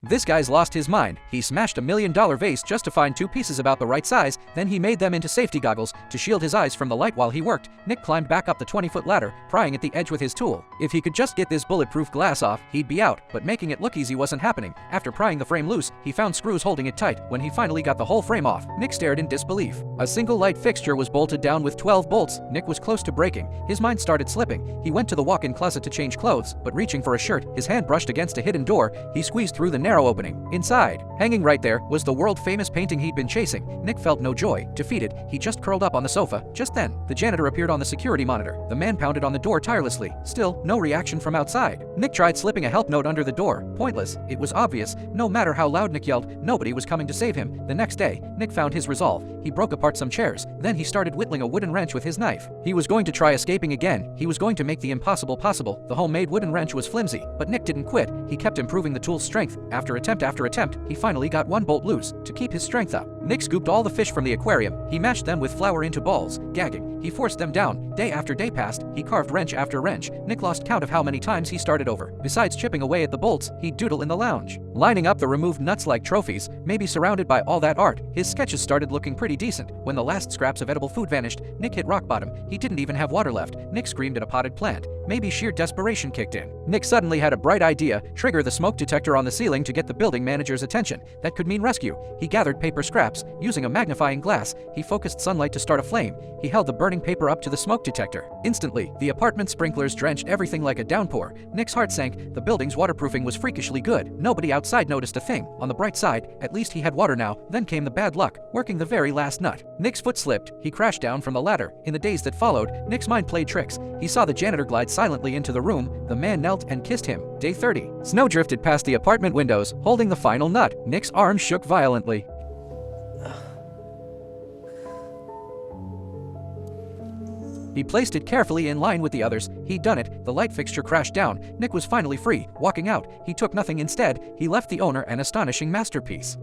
This guy's lost his mind. He smashed a $1 million vase just to find two pieces about the right size, then he made them into safety goggles to shield his eyes from the light while he worked. Nick climbed back up the 20-foot ladder, prying at the edge with his tool. If he could just get this bulletproof glass off, he'd be out, but making it look easy wasn't happening. After prying the frame loose, he found screws holding it tight. When he finally got the whole frame off, Nick stared in disbelief. A single light fixture was bolted down with 12 bolts. Nick was close to breaking. His mind started slipping. He went to the walk-in closet to change clothes, but reaching for a shirt, his hand brushed against a hidden door. He squeezed through the narrow opening. Inside, hanging right there, was the world-famous painting he'd been chasing. Nick felt no joy. Defeated, he just curled up on the sofa. Just then, the janitor appeared on the security monitor. The man pounded on the door tirelessly. Still, no reaction from outside. Nick tried slipping a help note under the door. Pointless. It was obvious. No matter how loud Nick yelled, nobody was coming to save him. The next day, Nick found his resolve. He broke apart some chairs. Then he started whittling a wooden wrench with his knife. He was going to try escaping again. He was going to make the impossible possible. The homemade wooden wrench was flimsy, but Nick didn't quit. He kept improving the tool's strength. After attempt, he finally got one bolt loose. To keep his strength up, Nick scooped all the fish from the aquarium. He mashed them with flour into balls. Gagging, he forced them down. Day after day passed. He carved wrench after wrench. Nick lost count of how many times he started over. Besides chipping away at the bolts, he'd doodle in the lounge, lining up the removed nuts like trophies. Maybe surrounded by all that art, his sketches started looking pretty decent. When the last scraps of edible food vanished, Nick hit rock bottom. He didn't even have water left. Nick screamed at a potted plant. Maybe sheer desperation kicked in. Nick suddenly had a bright idea. Trigger the smoke detector on the ceiling to get the building manager's attention. That could mean rescue. He gathered paper scraps. Using a magnifying glass, he focused sunlight to start a flame. He held the burning paper up to the smoke detector. Instantly, the apartment sprinklers drenched everything like a downpour. Nick's heart sank. The building's waterproofing was freakishly good. Nobody outside noticed a thing. On the bright side, at least he had water now. Then came the bad luck, working the very last nut. Nick's foot slipped. He crashed down from the ladder. In the days that followed, Nick's mind played tricks. He saw the janitor glide silently into the room. The man knelt and kissed him. Day 30. Snow drifted past the apartment windows, holding the final nut. Nick's arms shook violently. He placed it carefully in line with the others. He'd done it. The light fixture crashed down. Nick was finally free. Walking out, he took nothing instead. He left the owner an astonishing masterpiece.